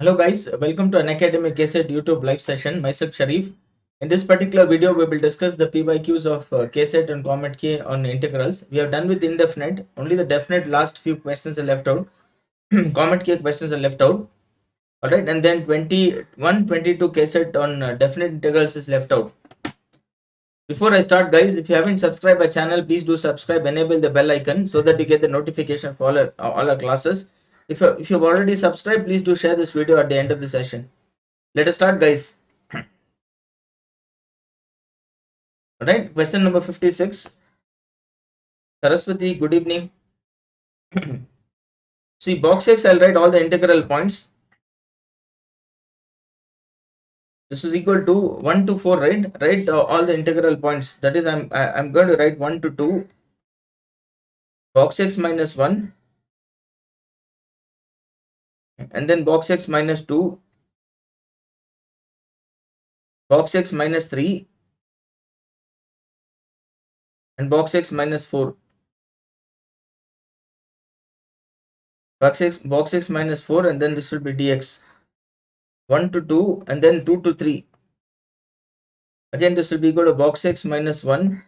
Hello guys, welcome to Unacademy KCET YouTube live session. Myself Sharif. In this particular video, we will discuss the PYQs of KCET and COMEDK on integrals. We are done with indefinite. Only the definite last few questions are left out. COMEDK questions are left out. Alright, and then 21, 22 KCET on definite integrals is left out. Before I start guys, if you haven't subscribed our channel, please do subscribe, enable the bell icon so that you get the notification for all our classes. If you've already subscribed, please do share this video at the end of the session. Let us start guys. Alright, question number 56. Saraswati, good evening. See, box X, I'll write all the integral points. This is equal to 1 to 4, right? Write all the integral points. That is, I'm going to write 1 to 2, box X minus 1, and then box X minus 2, box X minus 3, and box X minus 4. Box X minus 4, and then this will be dx. 1 to 2, and then 2 to 3. Again, this will be equal to box X minus 1,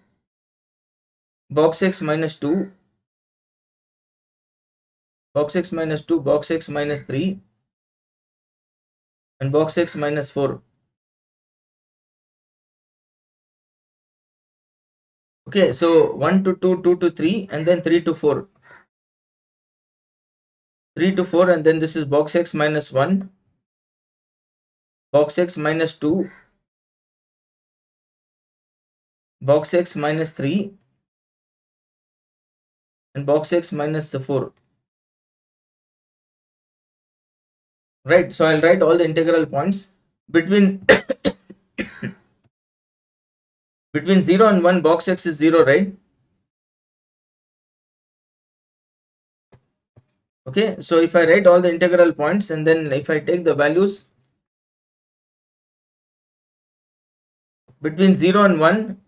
box X minus 2, box X minus 2, box X minus 3, and box X minus 4. Okay, so 1 to 2, 2 to 3, and then 3 to 4. 3 to 4, and then this is box X minus 1, box X minus 2, box X minus 3, and box X minus 4. Right, so I'll write all the integral points between between 0 and 1. Box X is 0, right? Okay, so if I write all the integral points and then if I take the values between 0 and 1,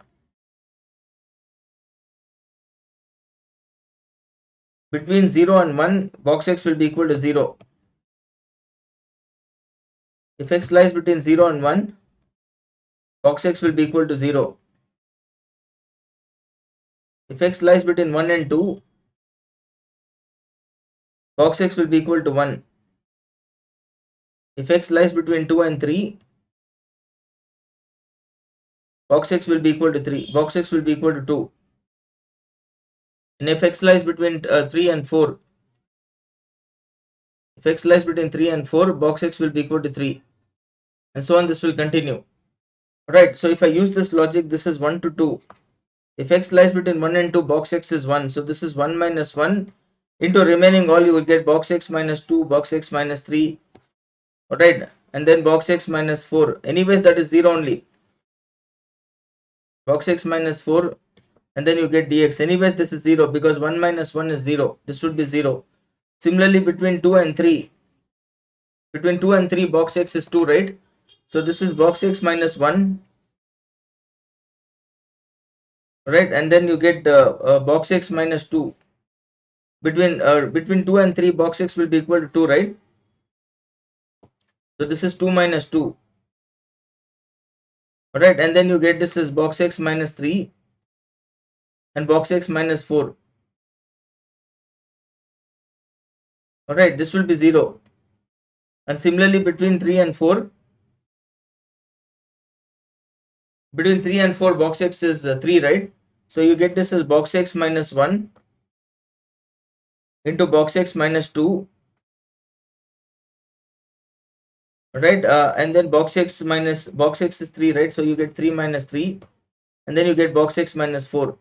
between 0 and 1, box X will be equal to 0. If X lies between 0 and 1, box X will be equal to 0. If X lies between 1 and 2, box X will be equal to 1. If X lies between 2 and 3, box X will be equal to 3. Box X will be equal to 2. And if X lies between 3 and 4, if X lies between 3 and 4, box X will be equal to 3. And so on, this will continue. Right, so if I use this logic, this is 1 to 2. If X lies between 1 and 2, box X is 1. So this is 1 minus 1 into remaining all, you will get box X minus 2, box X minus 3. Alright, and then box X minus 4. Anyways, that is 0 only. Box X minus 4, and then you get dx. Anyways, this is 0 because 1 minus 1 is 0. This would be 0. Similarly, between 2 and 3. Between 2 and 3, box X is 2, right? So this is box X minus 1. Right, and then you get box X minus 2. Between 2 and 3, box X will be equal to 2, right? So this is 2 minus 2. Alright, and then you get this is box X minus 3 and box X minus 4. Alright, this will be 0. And similarly, between 3 and 4, between 3 and 4, box X is 3, right? So you get this as box X minus 1 into box X minus 2. Right, and then box X is 3, right? So you get 3 minus 3, and then you get box X minus 4.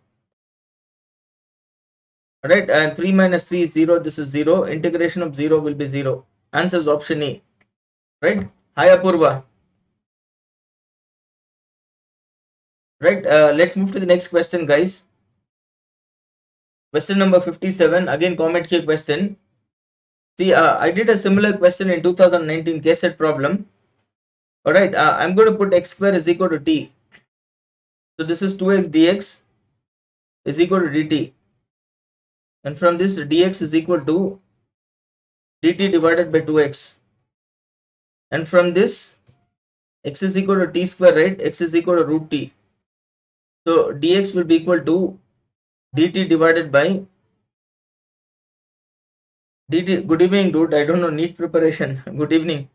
Alright, and 3 minus 3 is 0. This is 0. Integration of 0 will be 0. Answer is option A. Right? Hi Apurva. Right, let's move to the next question, guys. Question number 57. Again, COMEDK question. See, I did a similar question in 2019 KCET problem. Alright, I'm going to put x square is equal to t. So this is 2x dx is equal to dt. And from this, dx is equal to dt divided by 2x. and from this x is equal to t square, right? X is equal to root t. So dx will be equal to dt divided by dt. Good evening, dude. I don't know, neat preparation. Good evening.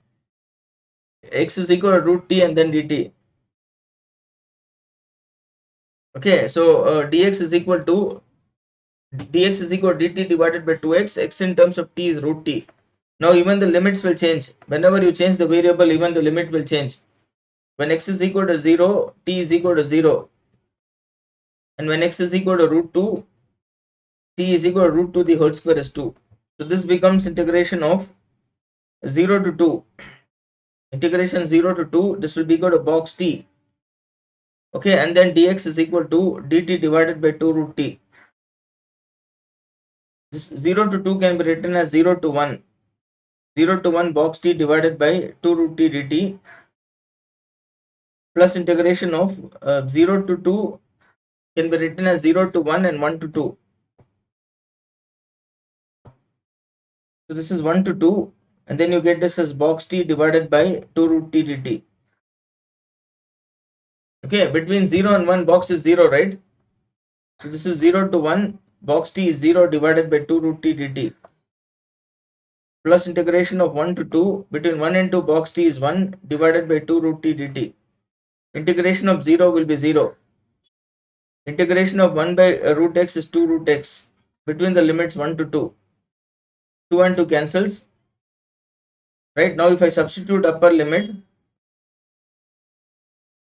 X is equal to root t and then dt. Okay, so dx is equal to dt divided by 2x. X in terms of t is root t. Now even the limits will change. Whenever you change the variable, even the limit will change. When x is equal to 0, t is equal to 0. And when x is equal to root 2, t is equal to root 2 the whole square is 2. So this becomes integration of 0 to 2. Integration 0 to 2, this will be equal to box t. Okay, and then dx is equal to dt divided by 2 root t. This 0 to 2 can be written as 0 to 1. 0 to 1 box t divided by 2 root t dt plus integration of 0 to 2 can be written as 0 to 1 and 1 to 2. So this is 1 to 2 and then you get this as box t divided by 2 root t dt. Okay, between 0 and 1 box is 0, right? So this is 0 to 1 box t is 0 divided by 2 root t dt plus integration of 1 to 2 between 1 and 2 box t is 1 divided by 2 root t dt. Integration of 0 will be 0. Integration of 1 by root x is 2 root x between the limits 1 to 2. 2 and 2 cancels. Right, now if I substitute upper limit,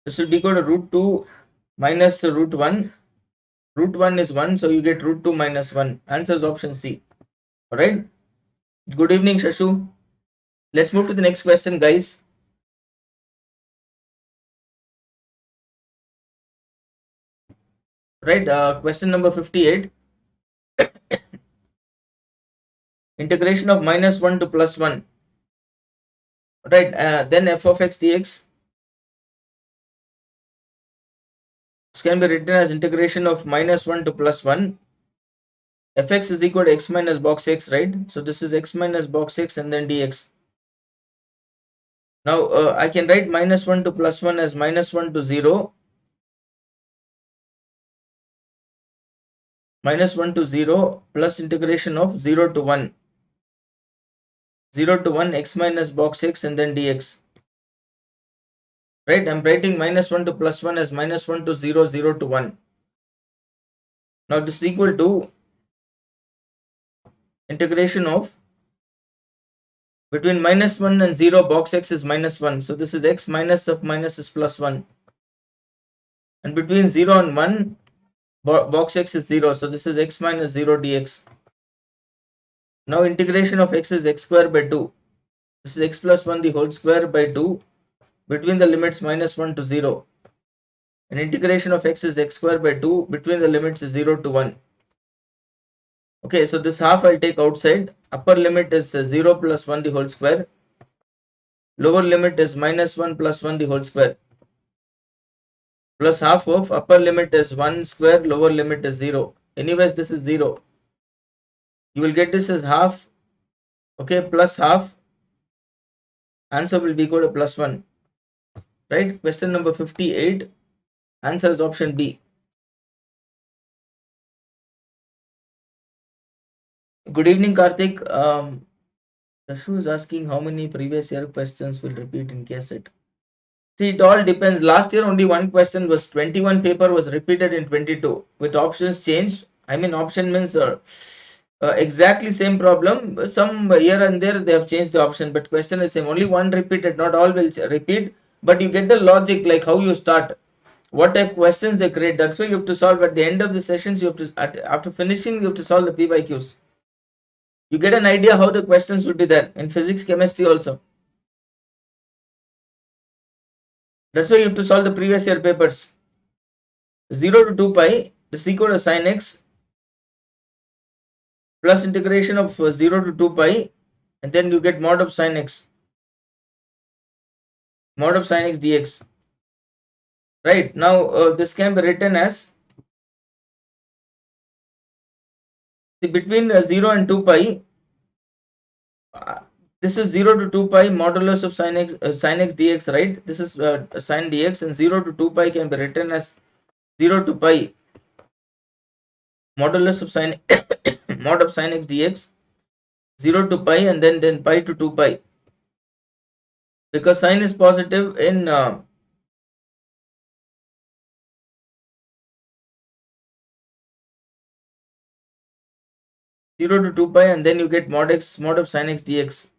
this will be equal to root 2 minus root 1. Root 1 is 1, so you get root 2 minus 1. Answer is option C. Alright. Good evening, Shashu. Let's move to the next question, guys. Right, question number 58. Integration of minus 1 to plus 1. Right, then f of x dx can be written as integration of minus 1 to plus 1. Fx is equal to x minus box x, right? So this is x minus box x and then dx. Now I can write minus 1 to plus 1 as minus 1 to 0. Minus 1 to 0 plus integration of 0 to 1. 0 to 1 x minus box x and then dx. Right, I'm writing minus 1 to plus 1 as minus 1 to 0, 0 to 1. Now this is equal to integration of between minus 1 and 0 box x is minus 1. So this is x minus of minus is plus 1. And between 0 and 1 box x is 0. So this is x minus 0 dx. Now integration of x is x square by 2. This is x plus 1 the whole square by 2 between the limits minus 1 to 0. And integration of x is x square by 2 between the limits is 0 to 1. Okay, so this half I'll take outside. Upper limit is 0 plus 1 the whole square. Lower limit is minus 1 plus 1 the whole square. Plus half of upper limit is 1 square, lower limit is 0. Anyways, this is 0. You will get this as half. Okay, plus half. Answer will be equal to plus 1. Right? Question number 58. Answer is option B. Good evening, Karthik. Dashu is asking how many previous year questions will repeat in KCET. See, it all depends. Last year only one question was 21 paper was repeated in 22 with options changed. I mean, option means exactly same problem. Some here and there they have changed the option, but question is same. Only one repeated, not all will repeat. But you get the logic, like how you start, what type of questions they create. That's why you have to solve at the end of the sessions. You have to after finishing you have to solve the PYQs. You get an idea how the questions will be there in physics, chemistry also. That's why you have to solve the previous year papers. 0 to 2 pi is equal to sin x plus integration of 0 to 2 pi and then you get mod of sin x. Mod of sin x dx. Right, now this can be written as, see, between 0 and 2 pi, This is 0 to 2 pi modulus of sin x dx, right? This is sin dx, and 0 to 2 pi can be written as 0 to pi modulus of sin mod of sin x dx, 0 to pi, and then pi to 2 pi, because sin is positive in 0 to 2 pi, and then you get mod x mod of sin x dx,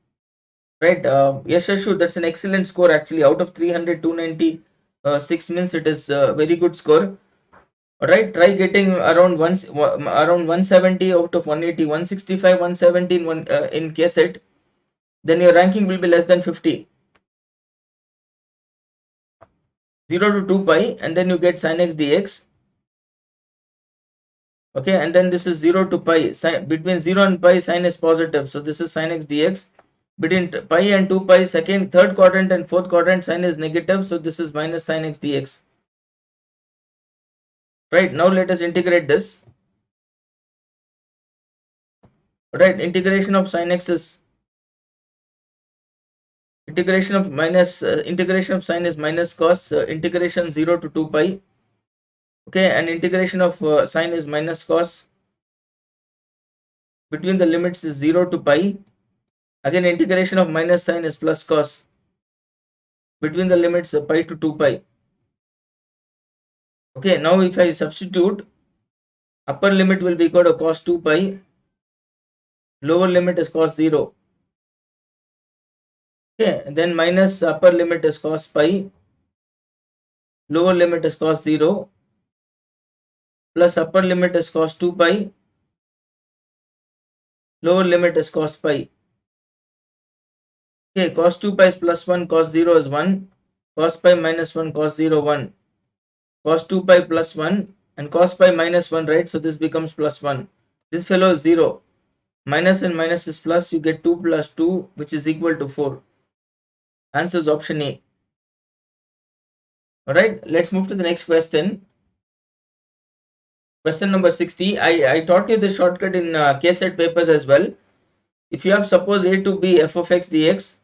right? Yes, sure, that's an excellent score actually. Out of 300, 296 means it is a very good score. Alright, try getting around around 170 out of 180, 165, 170 in KCET, then your ranking will be less than 50. 0 to 2 pi, and then you get sin x dx. Okay, and then this is 0 to pi. Between 0 and pi, sin is positive, so this is sin x dx. Between pi and 2 pi, third quadrant and fourth quadrant, sin is negative, so this is minus sin x dx. Right, now let us integrate this. Right, integration of sin x is integration of sin is minus cos integration 0 to 2 pi. Okay, and integration of sin is minus cos between the limits is 0 to pi. Again, integration of minus sin is plus cos between the limits pi to 2 pi. Okay, now if I substitute, upper limit will be equal to cos 2 pi, lower limit is cos 0. Okay, and then minus upper limit is cos pi, lower limit is cos 0, plus upper limit is cos 2 pi, lower limit is cos pi. Okay, cos 2 pi is plus 1, cos 0 is 1, cos pi minus 1, cos 0 1, cos 2 pi plus 1, and cos pi minus 1, right? So this becomes plus 1. This fellow is 0. Minus and minus is plus, you get 2 plus 2, which is equal to 4. Answer is option A. Alright, let's move to the next question. Question number 60. I taught you the shortcut in KCET papers as well. If you have suppose a to b f of x dx,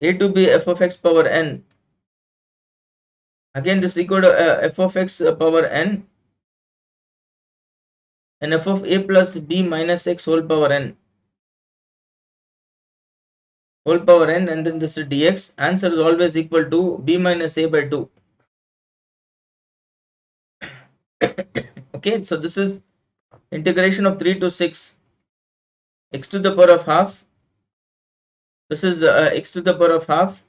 a to b f of x power n, again this is equal to f of x power n, and f of a plus b minus x whole power n, and then this is dx. Answer is always equal to b minus a by 2. Okay, so this is integration of 3 to 6 x to the power of half. This is x to the power of half,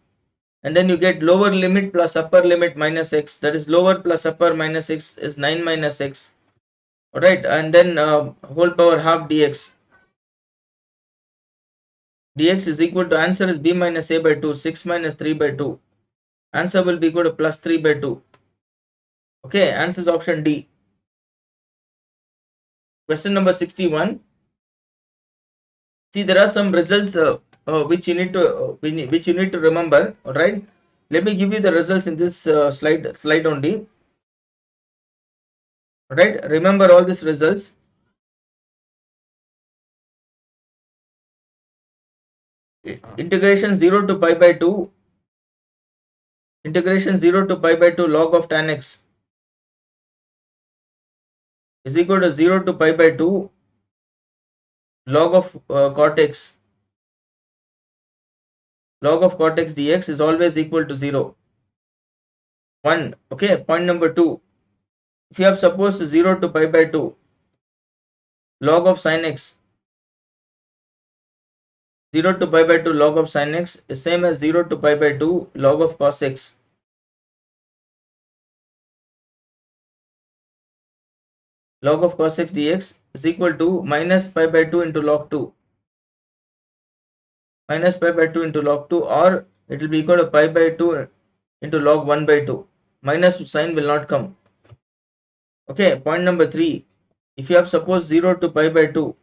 and then you get lower limit plus upper limit minus x, that is lower plus upper minus x is 9 minus x. Alright, and then whole power half dx. Dx is equal to, answer is b minus a by 2, 6 minus 3 by 2. Answer will be equal to plus 3 by 2. Okay, answer is option D. Question number 61. See, there are some results which you need to remember. All right, let me give you the results in this slide only. All right, remember all these results. Integration 0 to pi by 2. Integration 0 to pi by 2 log of tan x is equal to 0 to pi by 2 log of cot x. Log of cot x dx is always equal to 0. 1. Okay, point number 2. If you have supposed 0 to pi by 2 log of sin x, 0 to pi by 2 log of sin x is same as 0 to pi by 2 log of cos x. Log of cos x dx is equal to minus pi by 2 into log 2. Minus pi by 2 into log 2, or it will be equal to pi by 2 into log 1 by 2. Minus sign will not come. Okay, point number 3. If you have suppose 0 to pi by 2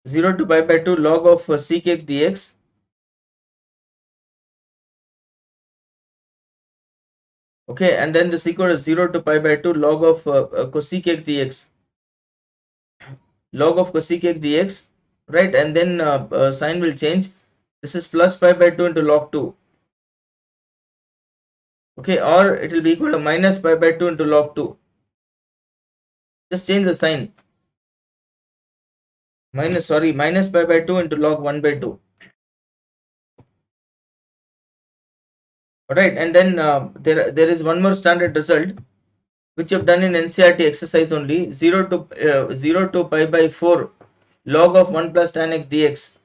0 to pi by 2 log of sec x dx, Okay, and then this equal to 0 to pi by 2 log of cosec x dx, log of cosec x dx, right? And then sign will change. This is plus pi by 2 into log 2. Okay, or it will be equal to minus pi by 2 into log 2. Just change the sign. Minus pi by 2 into log 1 by 2. Alright, and then there is one more standard result which you have done in NCERT exercise only. 0 to pi by 4 log of 1 plus tan x dx.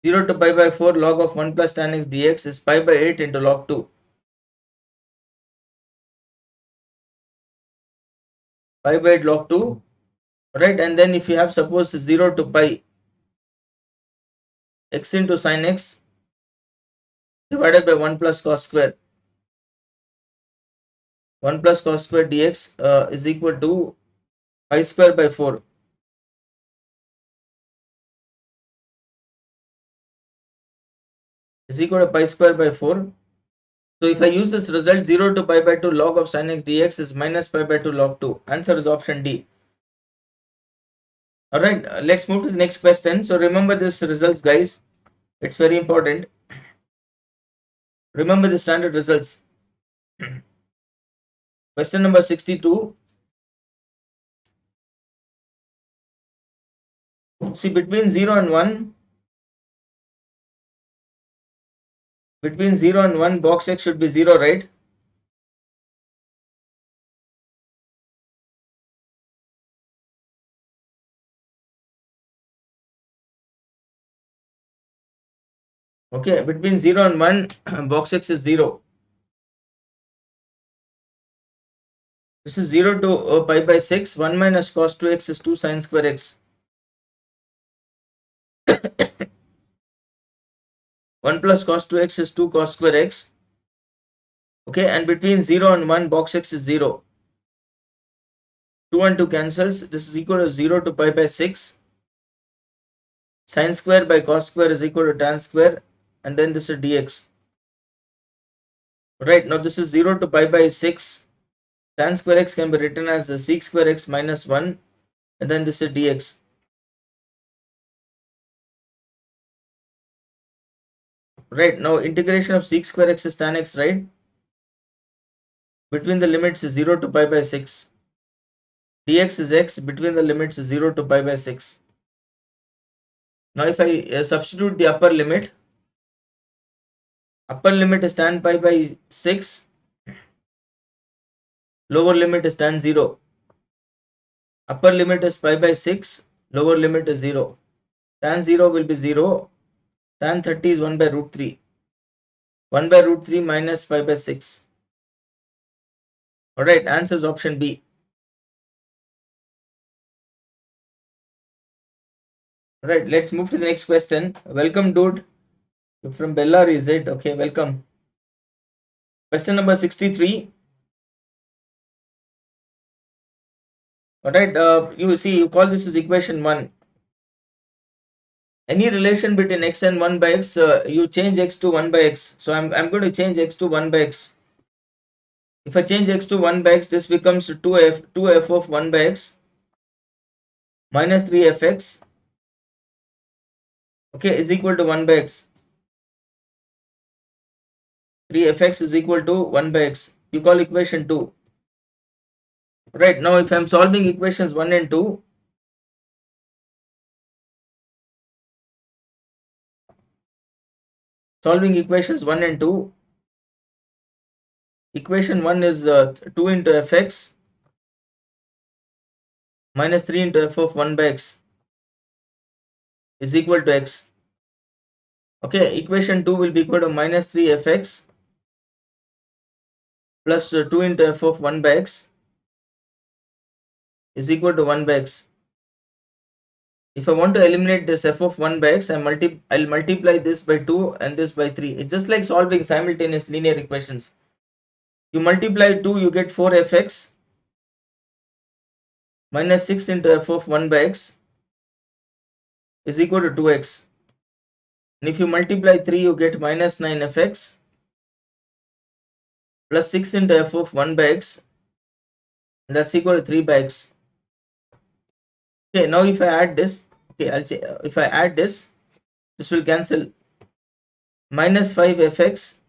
0 to pi by 4 log of 1 plus tan x dx is pi by 8 into log 2. Pi by 8 log 2. Right, and then if you have suppose 0 to pi x into sin x divided by 1 plus cos square, 1 plus cos square dx is equal to pi square by 4 is equal to pi square by 4. So if I use this result, 0 to pi by 2 log of sin x dx is minus pi by 2 log 2. Answer is option D. Alright, let's move to the next question. So remember this results, guys. It's very important. Remember the standard results. Question number 62. See, between 0 and 1, box x should be 0, right? Okay, between 0 and 1, box x is 0. This is 0 to pi by 6. 1 minus cos 2x is 2 sin square x. 1 plus cos 2x is 2 cos square x. Okay, and between 0 and 1, box x is 0. 2 and 2 cancels. This is equal to 0 to pi by 6. Sin square by cos square is equal to tan square. And then this is dx. Right, now this is 0 to pi by 6. Tan square x can be written as sec square x minus 1. And then this is dx. Right, now integration of sec square x is tan x, right? Between the limits is 0 to pi by 6. Dx is x between the limits 0 to pi by 6. Now if I substitute the upper limit is tan pi by 6, lower limit is tan 0. Upper limit is pi by 6, lower limit is 0. Tan 0 will be 0, tan 30 is 1 by root 3. 1 by root 3 minus pi by 6. Alright, answer is option B. Alright, let's move to the next question. Welcome, dude. You're from Bellary, is it? Okay, welcome. Question number 63. Alright, you see, you call this as equation 1. Any relation between x and 1 by x, you change x to 1 by x. So I'm going to change x to 1 by x. If I change x to 1 by x, this becomes 2f of 1 by x minus 3fx, okay, is equal to 1 by x. 3fx is equal to 1 by x. You call equation 2. Right, now if I'm solving equations 1 and 2, equation 1 is 2 into fx minus 3 into f of 1 by x is equal to x. Okay, equation 2 will be equal to minus 3 fx plus 2 into f of 1 by x is equal to 1 by x. If I want to eliminate this f of 1 by x, I'll multiply this by 2 and this by 3. It's just like solving simultaneous linear equations. You multiply 2, you get 4fx minus 6 into f of 1 by x is equal to 2x. And if you multiply 3, you get minus 9fx plus 6 into f of 1 by x, and that's equal to 3 by x. Okay, now if I add this, okay, I'll say if I add this will cancel. Minus 5 fx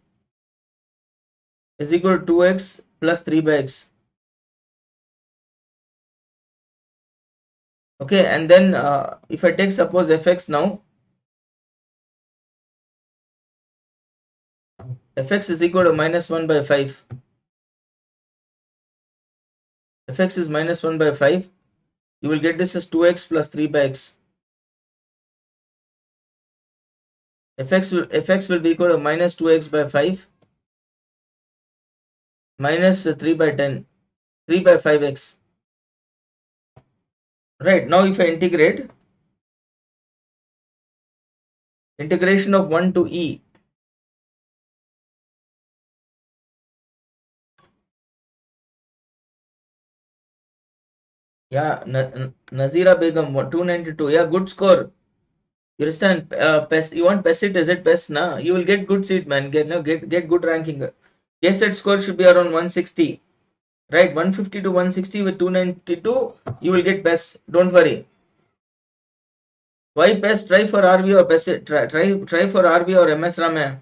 is equal to 2x plus 3 by x. Okay, and then if I take suppose fx now, fx is equal to minus 1 by 5. Fx is minus 1 by 5. You will get this as 2x plus 3 by x. Fx will be equal to minus 2x by 5 minus 3 by 10, 3 by 5x. Right, now if I integrate, integration of 1 to e, yeah, Nazira Begum 292, yeah, good score. You understand? You want best seat? Is it best? Na, you will get good seat, man. Get good ranking. KCET score should be around 160, right? 150 to 160 with 292, you will get best. Don't worry. Why best? Try for RV or best. Try for RV or MS Ramaya.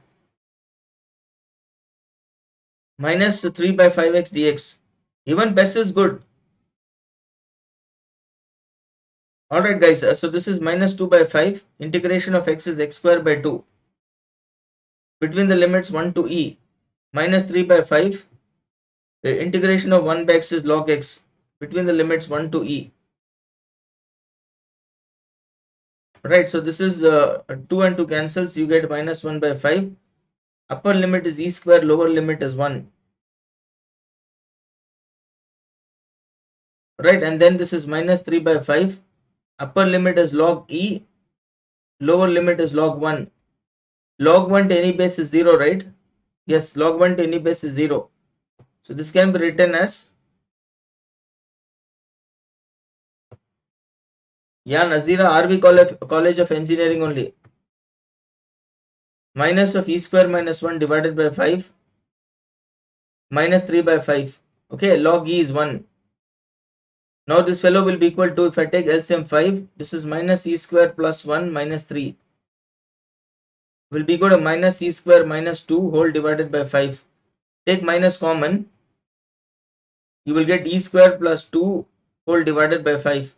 Minus 3 by 5x dx. Even best is good. Alright guys, so this is minus 2 by 5. Integration of x is x square by 2. Between the limits 1 to e. Minus 3 by 5. The integration of 1 by x is log x. Between the limits 1 to e. Right, so this is 2 and 2 cancels. You get minus 1 by 5. Upper limit is e square, lower limit is 1. Right, and then this is minus 3 by 5. Upper limit is log e, lower limit is log 1. Log 1 to any base is 0, right? Yes, log 1 to any base is 0. So this can be written as, yeah, Nazira, RV College of Engineering only. Minus of e square minus 1 divided by 5 minus 3 by 5. Okay, log e is 1. Now this fellow will be equal to, if I take LCM 5, this is minus e square plus 1 minus 3. Will be equal to minus e square minus 2 whole divided by 5. Take minus common. You will get e square plus 2 whole divided by 5.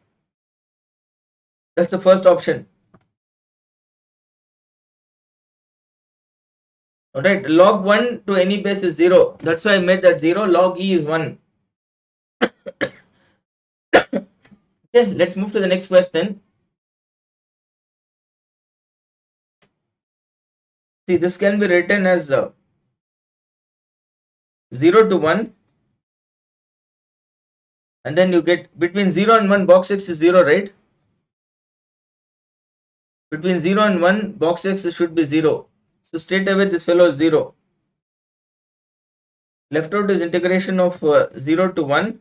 That's the first option. Alright, log 1 to any base is 0. That's why I made that 0. Log e is 1. Okay, let's move to the next question. See, this can be written as 0 to 1. And then you get between 0 and 1, box x is 0, right? Between 0 and 1, box x should be 0. So straight away this fellow is 0. Left out is integration of 0 to 1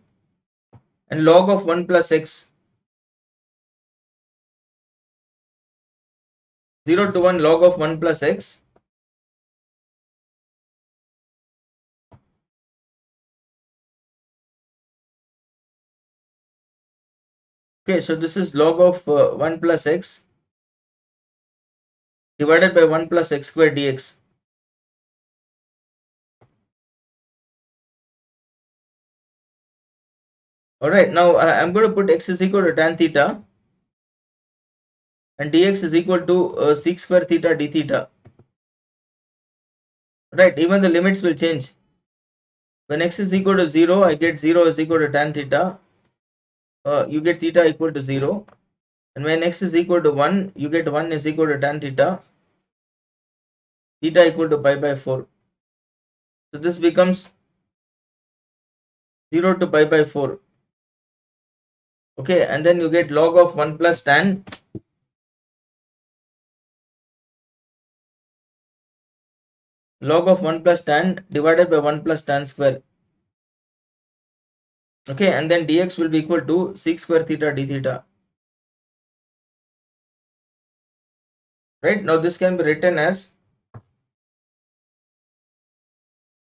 and log of 1 plus x. 0 to 1 log of 1 plus x. Okay, so this is log of 1 plus x divided by 1 plus x square dx. Alright, now I'm going to put x is equal to tan theta and dx is equal to sec square theta d theta. Right, even the limits will change. When x is equal to 0, I get 0 is equal to tan theta. You get theta equal to 0. And when x is equal to 1, you get 1 is equal to tan theta. Theta equal to pi by 4. So this becomes 0 to pi by 4. Okay, and then you get log of 1 plus tan. Log of 1 plus tan divided by 1 plus tan square. Okay, and then dx will be equal to sec square theta d theta. Right, now this can be written as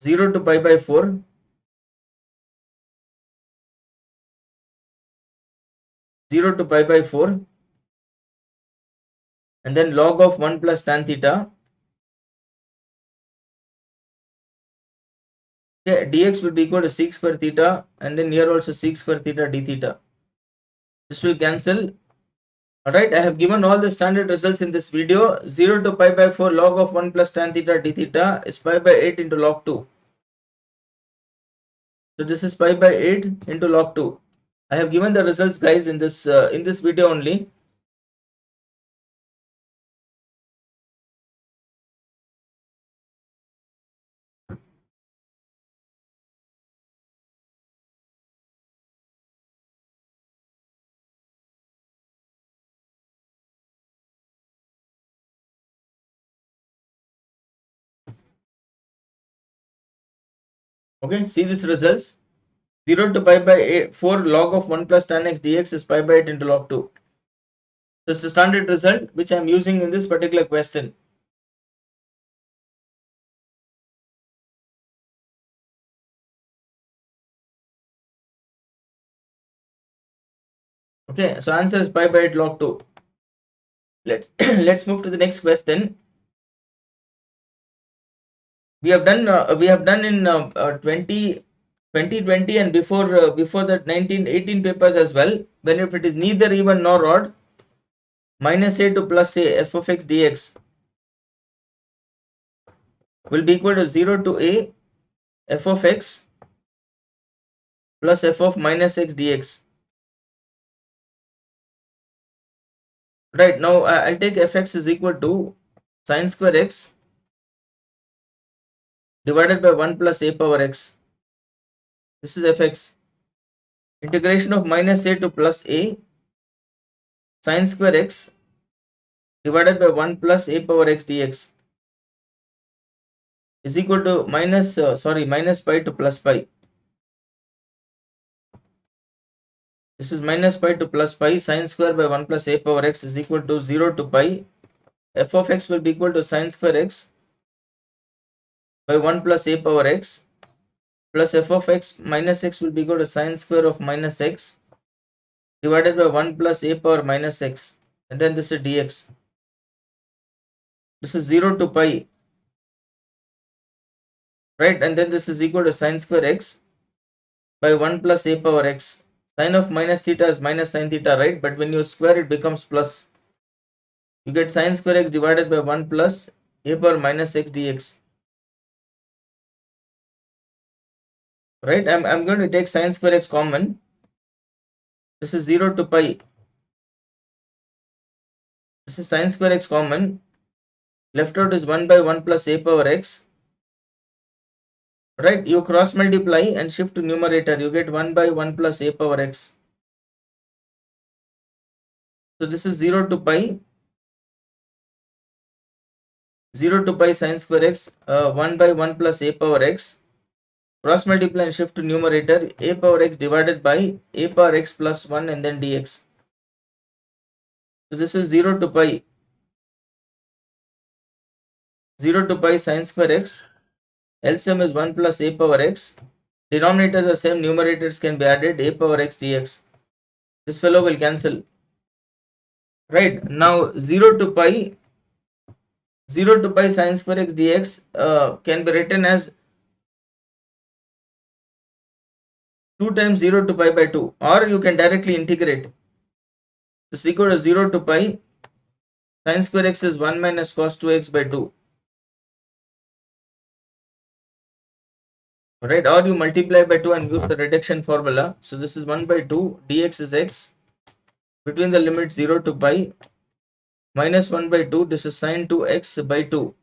0 to pi by 4, to pi by 4, and then log of 1 plus tan theta. Okay, dx will be equal to sec square theta, and then here also sec square theta d theta. This will cancel. Alright, I have given all the standard results in this video. 0 to pi by 4 log of 1 plus tan theta d theta is pi by 8 into log 2. So this is pi by 8 into log 2. I have given the results, guys, in this video only. Okay, see these results. 0 to pi by 4 log of 1 plus tan x dx is pi by 8 into log 2. This is the standard result which I am using in this particular question. Okay, so answer is pi by 8 log 2. Let's move to the next question. We have done in 2020 and before that 1918 papers as well. When if it is neither even nor odd, minus a to plus a f of x dx will be equal to 0 to a f of x plus f of minus x dx. Right, now I'll take fx is equal to sine square x divided by 1 plus a power x. This is fx. Integration of minus a to plus a sine square x divided by 1 plus a power x dx is equal to minus pi to plus pi. This is minus pi to plus pi. Sine square by 1 plus a power x is equal to 0 to pi. F of x will be equal to sine square x by 1 plus a power x plus f of x minus x will be equal to sine square of minus x divided by 1 plus a power minus x, and then this is dx. This is 0 to pi, right, and then this is equal to sine square x by 1 plus a power x. Sine of minus theta is minus sine theta, right, but when you square it becomes plus. You get sine square x divided by 1 plus a power minus x dx. Right, I'm going to take sine square x common. This is 0 to pi. This is sine square x common. Left out is 1 by 1 plus a power x. Right, you cross multiply and shift to numerator. You get 1 by 1 plus a power x. So this is 0 to pi. 0 to pi sine square x, 1 by 1 plus a power x. Cross multiply and shift to numerator. A power x divided by a power x plus 1 and then dx. So this is 0 to pi. 0 to pi sine square x. LCM is 1 plus a power x. Denominators are same, numerators can be added, a power x dx. This fellow will cancel. Right, now 0 to pi sine square x dx can be written as 2 times 0 to pi by 2, or you can directly integrate. This is equal to 0 to pi sine square x is 1 minus cos 2x by 2. Right, or you multiply by 2 and use the reduction formula. So this is 1 by 2, dx is x between the limit 0 to pi minus 1 by 2, this is sine 2x by 2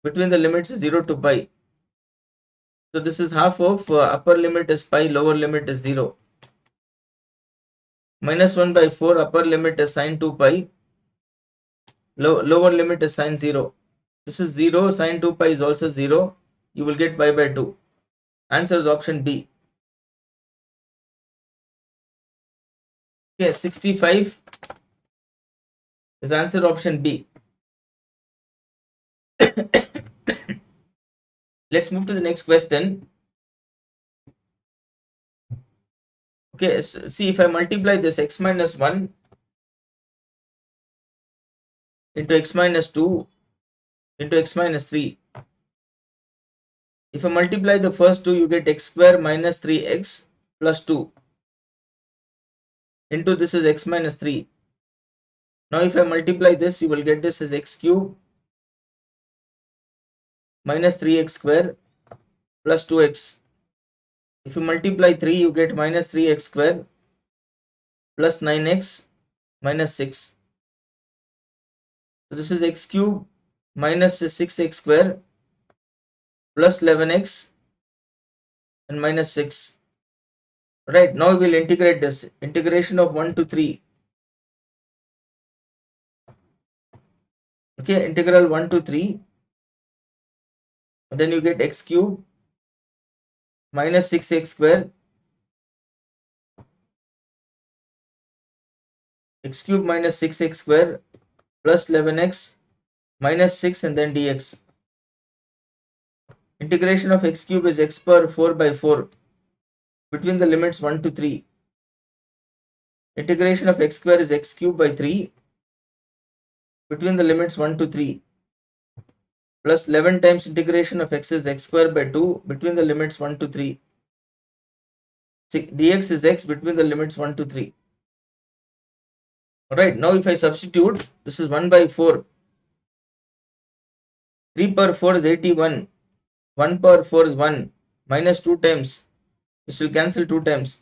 between the limits 0 to pi. So this is half of upper limit is pi, lower limit is 0. Minus 1 by 4, upper limit is sine 2 pi, lower limit is sine 0. This is 0, sine 2 pi is also 0. You will get pi by 2. Answer is option B. Okay, 65 is answer option B. Let's move to the next question. Okay, see, if I multiply this x minus 1 into x minus 2 into x minus 3, if I multiply the first two, you get x square minus 3x plus 2 into this is x minus 3. Now if I multiply this, you will get this as x cube minus 3x square plus 2x. If you multiply 3, you get minus 3x square plus 9x minus 6. So this is x cube minus 6x square plus 11x and minus 6. Right, now we will integrate this. Integration of 1 to 3. Okay, integral 1 to 3. And then you get x cube minus 6x square, x cube minus 6x square plus 11x minus 6 and then dx. Integration of x cube is x power 4 by 4 between the limits 1 to 3. Integration of x square is x cube by 3 between the limits 1 to 3 plus 11 times integration of x is x square by 2 between the limits 1 to 3. Dx is x between the limits 1 to 3. Alright, now if I substitute, this is 1 by 4. 3 power 4 is 81. 1 power 4 is 1 minus 2 times. This will cancel 2 times.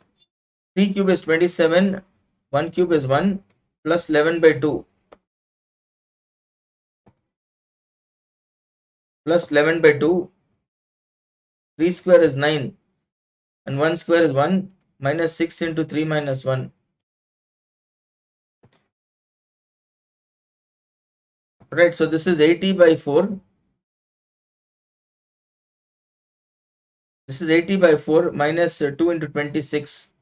3 cube is 27. 1 cube is 1 plus 11 by 2 plus 11 by 2. 3 square is 9 and 1 square is 1 minus 6 into 3 minus 1. Right, so this is 80 by 4. This is 80 by 4 minus 2 into 26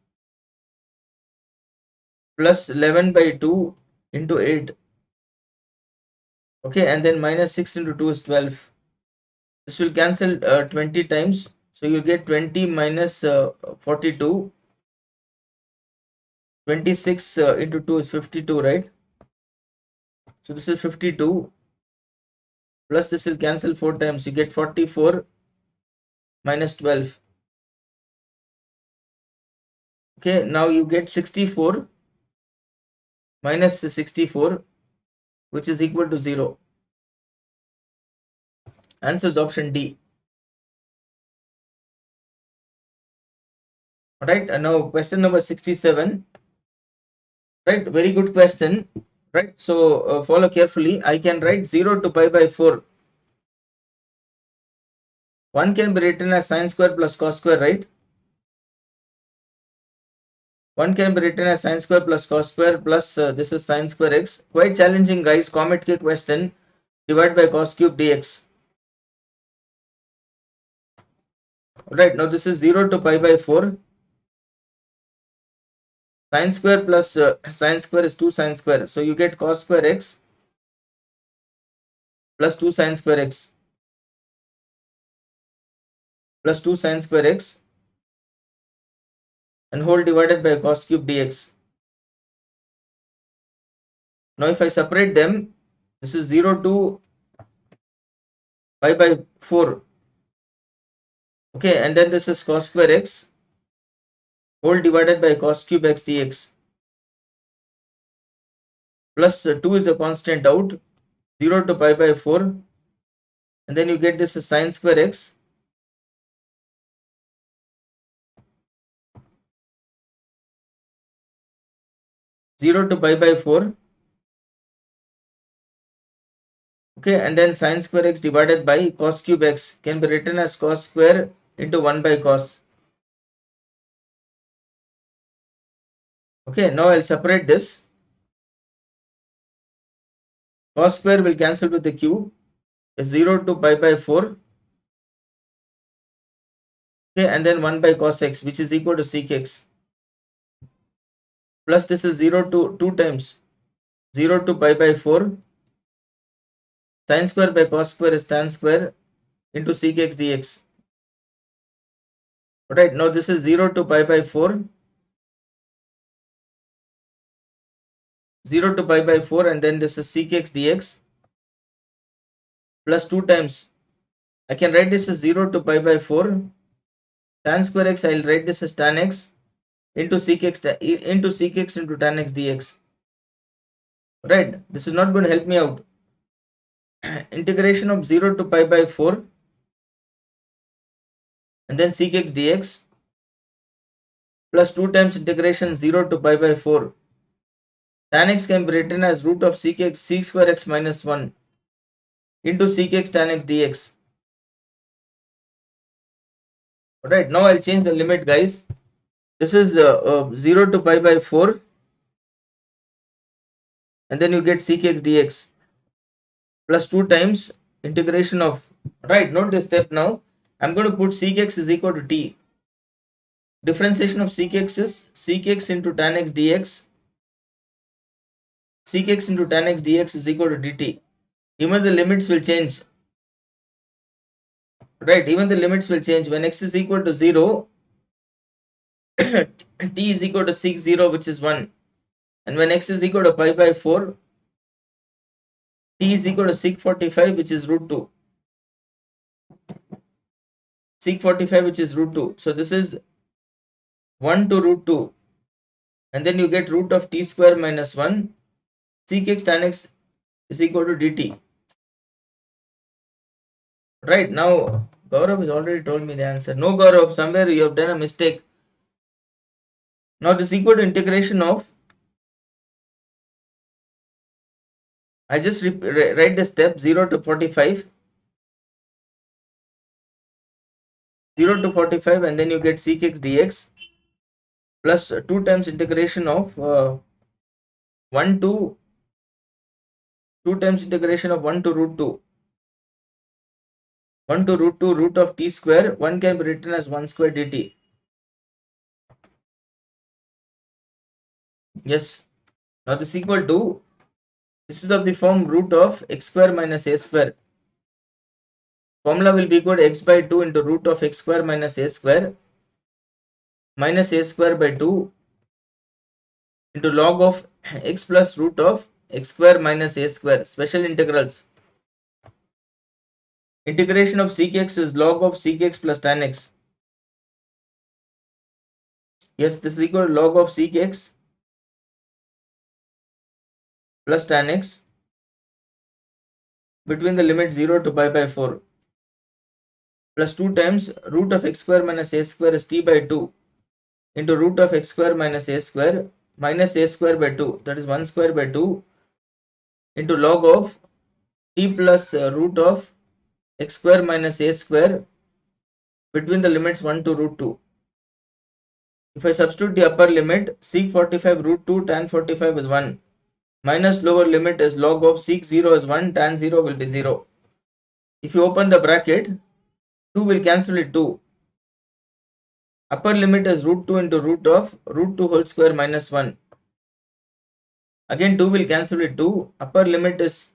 plus 11 by 2 into 8. Okay, and then minus 6 into 2 is 12. This will cancel 20 times. So you get 20 minus 42. 26 into 2 is 52, right? So this is 52 plus this will cancel 4 times. You get 44 minus 12. Okay, now you get 64 minus 64, which is equal to 0. Answer is option D. Right, and now question number 67. Right, very good question. Right, so follow carefully. I can write 0 to pi by 4. 1 can be written as sine square plus cos square, right? 1 can be written as sine square plus cos square plus this is sine square x. Quite challenging, guys. COMEDK question. Divide by cos cube dx. Right, now this is 0 to pi by 4. Sine square plus sine square is 2 sine square. So you get cos square x plus 2 sine square x plus 2 sine square x and whole divided by cos cube dx. Now if I separate them, this is 0 to pi by 4. Okay, and then this is cos square x whole divided by cos cube x dx plus 2 is a constant out, 0 to pi by 4, and then you get this as sine square x (0 to pi by 4). Okay, and then sine square x divided by cos cube x can be written as cos square into 1 by cos. Okay, now I'll separate this. Cos square will cancel with the cube. Is 0 to pi by 4. Okay, and then 1 by cos x, which is equal to sec x. Plus this is 0 to 2 times 0 to pi by 4. Sine square by cos square is tan square into sec x dx. Alright, now this is 0 to pi by 4. 0 to pi by 4, and then this is sec x dx plus 2 times. I can write this as 0 to pi by 4 tan square x. I'll write this as tan x into sec x into tan x dx. Right, this is not going to help me out. Integration of 0 to pi by 4 and then sec x dx plus 2 times integration 0 to pi by 4. Tan x can be written as root of sec square x minus 1 into sec x tan x dx. Alright, now I'll change the limit, guys. This is 0 to pi by 4 and then you get sec x dx plus 2 times integration of, right, note this step now. I'm going to put sec x is equal to t. Differentiation of sec x is sec x into tan x dx. Sec x into tan x dx is equal to dt. Even the limits will change. Right, even the limits will change. When x is equal to 0, t is equal to sec 0, which is 1. And when x is equal to pi by 4, t is equal to sec 45, which is root 2. Sec 45, which is root 2. So this is 1 to root 2. And then you get root of t square minus 1. Sec x tan x is equal to dt. Right, now Gaurav has already told me the answer. No, Gaurav, somewhere you have done a mistake. Now this is equal to integration of, I just write the step 0 to 45. 0 to 45, and then you get sec x dx plus 2 times integration of 1 to 2 times integration of 1 to root 2. 1 to root 2 root of t square. 1 can be written as 1 square dt. Yes. Now this is equal to, this is of the form root of x square minus a square. Formula will be equal to x by 2 into root of x square minus a square by 2 into log of x plus root of x square minus a square. Special integrals. Integration of sec x is log of sec x plus tan x. Yes, this is equal to log of sec x plus tan x between the limit 0 to pi by 4 plus 2 times root of x square minus a square is t by 2 into root of x square minus a square by 2, that is 1 square by 2 into log of t plus root of x square minus a square between the limits 1 to root 2. If I substitute the upper limit, sec 45 root 2 tan 45 is 1 minus lower limit is log of sec 0 is 1, tan 0 will be 0. If you open the bracket, 2 will cancel it 2. Upper limit is root 2 into root of root 2 whole square minus 1. Again 2 will cancel it 2. Upper limit is,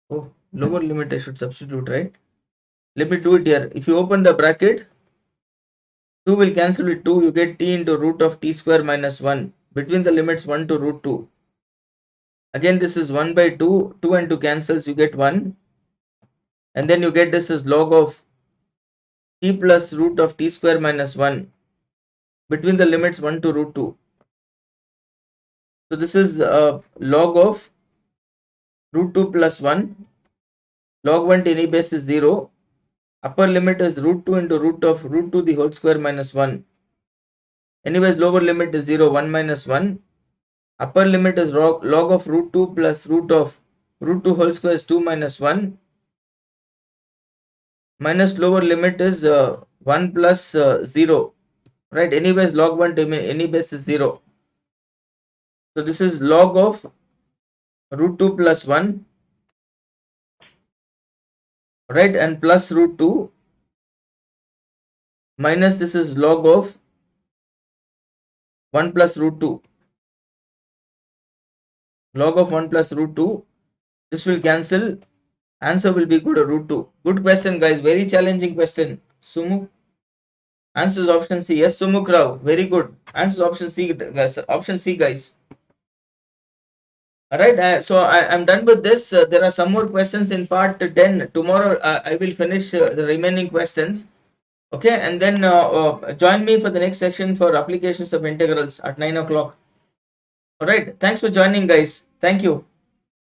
oh, lower limit I should substitute, right? Let me do it here. If you open the bracket, 2 will cancel with 2, you get t into root of t square minus 1 between the limits 1 to root 2. Again this is 1 by 2, 2 and 2 cancels, you get 1. And then you get this as log of t plus root of t square minus 1 between the limits 1 to root 2. So this is log of root 2 plus 1. Log 1 to any base is 0. Upper limit is root 2 into root of root 2 the whole square minus 1. Anyways, lower limit is 0, 1 minus 1. Upper limit is log of root 2 plus root of root 2 whole square is 2 minus 1. Minus lower limit is 1 plus 0. Right, anyways, log 1 to any base is 0. So this is log of root 2 plus 1. Right, and plus root 2 minus this is log of 1 plus root 2. Log of 1 plus root 2. This will cancel. Answer will be good, root 2. Good question, guys. Very challenging question. Sumuk. Answer is option C. Yes, Sumuk Rao. Very good. Answer is option C, guys. Option C, guys. All right. So I'm done with this. There are some more questions in part 10. Tomorrow I will finish the remaining questions. Okay. And then join me for the next section for applications of integrals at 9 o'clock. All right. Thanks for joining, guys. Thank you.